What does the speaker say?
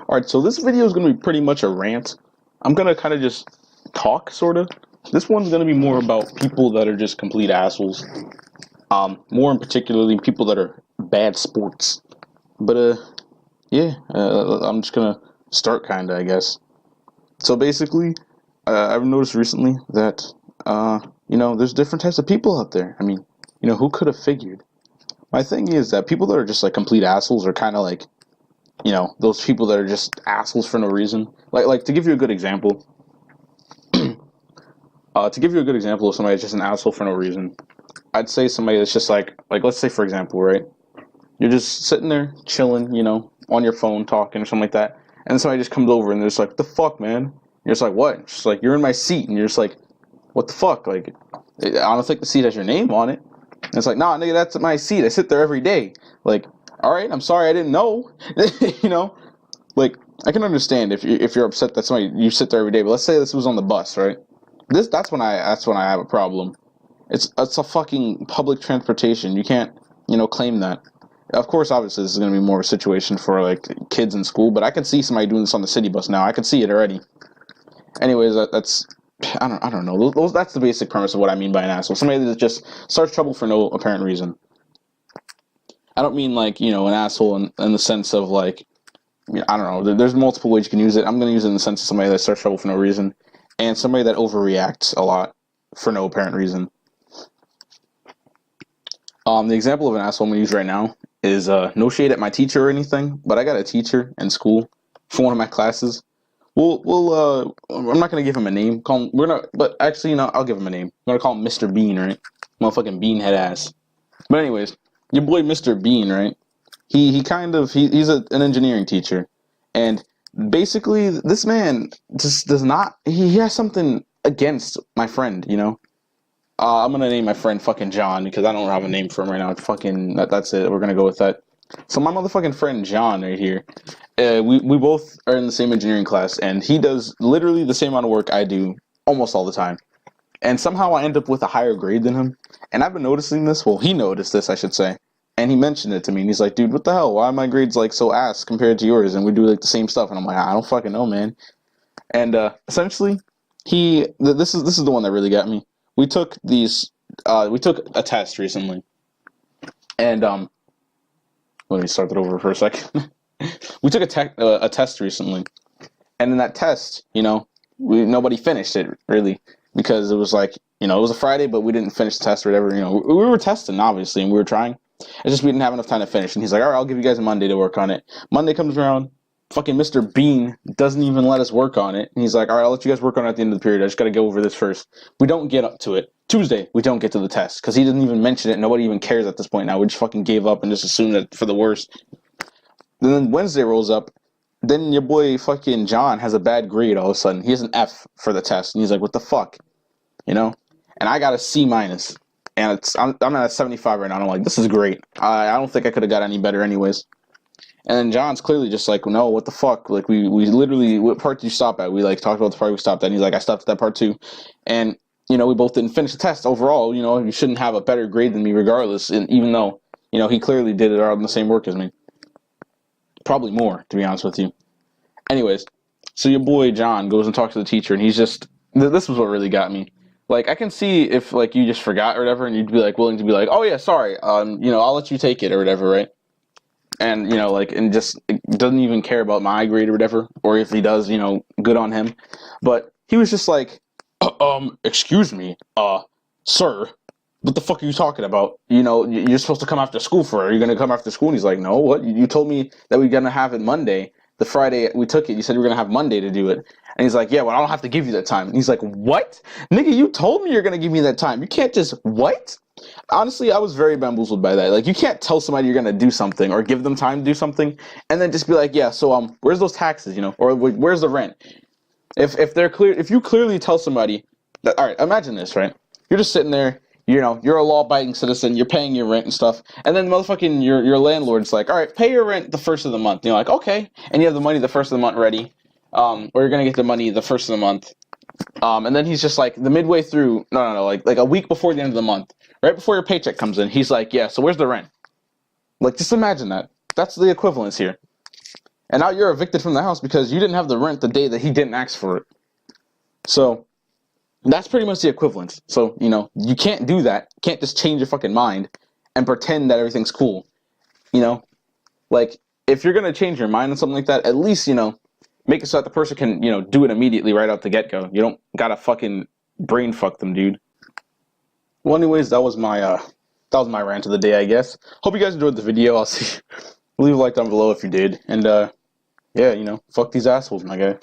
Alright, so this video is going to be pretty much a rant. I'm going to kind of just talk, sort of. This one's going to be more about people that are just complete assholes. More in particularly people that are bad sports. But, I'm just going to start, kind of, I guess. So basically, I've noticed recently that, there's different types of people out there. I mean, who could have figured? My thing is that people that are just, like, complete assholes are kind of like, those people that are just assholes for no reason. Like to give you a good example, of somebody that's just an asshole for no reason, I'd say somebody that's just like let's say for example, right? You're just sitting there chilling, on your phone talking or something like that, and somebody just comes over and they're just like, "What the fuck, man?" You're just like, "What?" It's just like, "You're in my seat," and you're just like, "What the fuck?" Like, I don't think the seat has your name on it. And it's like, "Nah, nigga, that's my seat. I sit there every day." Like, all right, I'm sorry, I didn't know. Like, I can understand if you're upset that somebody you sit there every day, but let's say this was on the bus, right? That's when I have a problem. It's a fucking public transportation. You can't claim that. Of course, obviously, this is going to be more of a situation for like kids in school, but I can see somebody doing this on the city bus now. I can see it already. Anyways, that's I don't know. That's the basic premise of what I mean by an asshole. Somebody that just starts trouble for no apparent reason. I don't mean like an asshole in the sense of like. I don't know. There's multiple ways you can use it. I'm going to use it in the sense of somebody that starts trouble for no reason, and somebody that overreacts a lot for no apparent reason. The example of an asshole I'm going to use right now is no shade at my teacher or anything, but I got a teacher in school for one of my classes. I'm not going to give him a name. But actually, I'll give him a name. I'm going to call him Mr. Bean, right? Motherfucking beanhead ass. But anyways, your boy Mr. Bean, right? He's an engineering teacher, and basically this man just does not. He has something against my friend. I'm gonna name my friend fucking John because I don't have a name for him right now. That's it. We're gonna go with that. So my motherfucking friend John right here, we both are in the same engineering class, and he does literally the same amount of work I do almost all the time, and somehow I end up with a higher grade than him. And I've been noticing this. Well, he noticed this, I should say. And he mentioned it to me, and he's like, "Dude, what the hell? Why are my grades like so ass compared to yours? And we do like the same stuff." And I'm like, "I don't fucking know, man." And essentially, this is the one that really got me. We took a test recently, and let me start that over for a second. We took a test recently, and in that test, nobody finished it really because it was like it was a Friday, but we didn't finish the test or whatever. We were testing obviously, and we were trying. It's just we didn't have enough time to finish. And he's like, "All right, I'll give you guys a Monday to work on it." Monday comes around, fucking Mr. Bean doesn't even let us work on it. And he's like, "All right, I'll let you guys work on it at the end of the period. I just got to go over this first." We don't get up to it. Tuesday, we don't get to the test because he didn't even mention it. Nobody even cares at this point now. We just fucking gave up and just assumed it for the worst. And then Wednesday rolls up. Then your boy fucking John has a bad grade all of a sudden. He has an F for the test. And he's like, "What the fuck?" And I got a C minus. And I'm at a 75 right now. And I'm like, this is great. I don't think I could have got any better anyways. And then John's clearly just like, "No, what the fuck?" Like we literally, what part did you stop at? We like talked about the part we stopped at. And he's like, "I stopped at that part too." And we both didn't finish the test. Overall, you shouldn't have a better grade than me regardless. And even though he clearly did it on the same work as me, probably more to be honest with you. Anyways, so your boy John goes and talks to the teacher, and he's just this was what really got me. Like, I can see if, like, you just forgot or whatever, and you'd be, like, willing to be like, "Oh, yeah, sorry, I'll let you take it," or whatever, right? And, and just doesn't even care about my grade or whatever, or if he does, good on him. But he was just like, "Excuse me, sir, what the fuck are you talking about? You're supposed to come after school for it. Are you going to come after school?" And he's like, "No, what? You told me that we're going to have it Monday. The Friday we took it, you said we were going to have Monday to do it." And he's like, "Yeah, well, I don't have to give you that time." And he's like, "What? Nigga, you told me you're going to give me that time. You can't just, what?" Honestly, I was very bamboozled by that. Like, you can't tell somebody you're going to do something or give them time to do something and then just be like, "Yeah, so, where's those taxes, or where's the rent?" If you clearly tell somebody that, all right, imagine this, right? You're just sitting there, you're a law-abiding citizen, you're paying your rent and stuff, and then motherfucking your landlord's like, "All right, pay your rent the first of the month." And you're like, "Okay," and you have the money the first of the month ready, or you're gonna get the money the first of the month, and then he's just like the midway through, no, like a week before the end of the month, right before your paycheck comes in, he's like, "Yeah, so where's the rent?" Like, just imagine that. That's the equivalence here. and now you're evicted from the house because you didn't have the rent the day that he didn't ask for it. So that's pretty much the equivalent. So, you know, you can't do that. You can't just change your fucking mind and pretend that everything's cool. You know, like, if you're gonna change your mind on something like that, at least, you know, make it so that the person can, you know, do it immediately right out the get-go. You don't gotta fucking brain fuck them, dude. Well, anyways, that was my rant of the day, I guess. Hope you guys enjoyed the video. I'll see. Leave a like down below if you did. And, yeah, you know, fuck these assholes, my guy.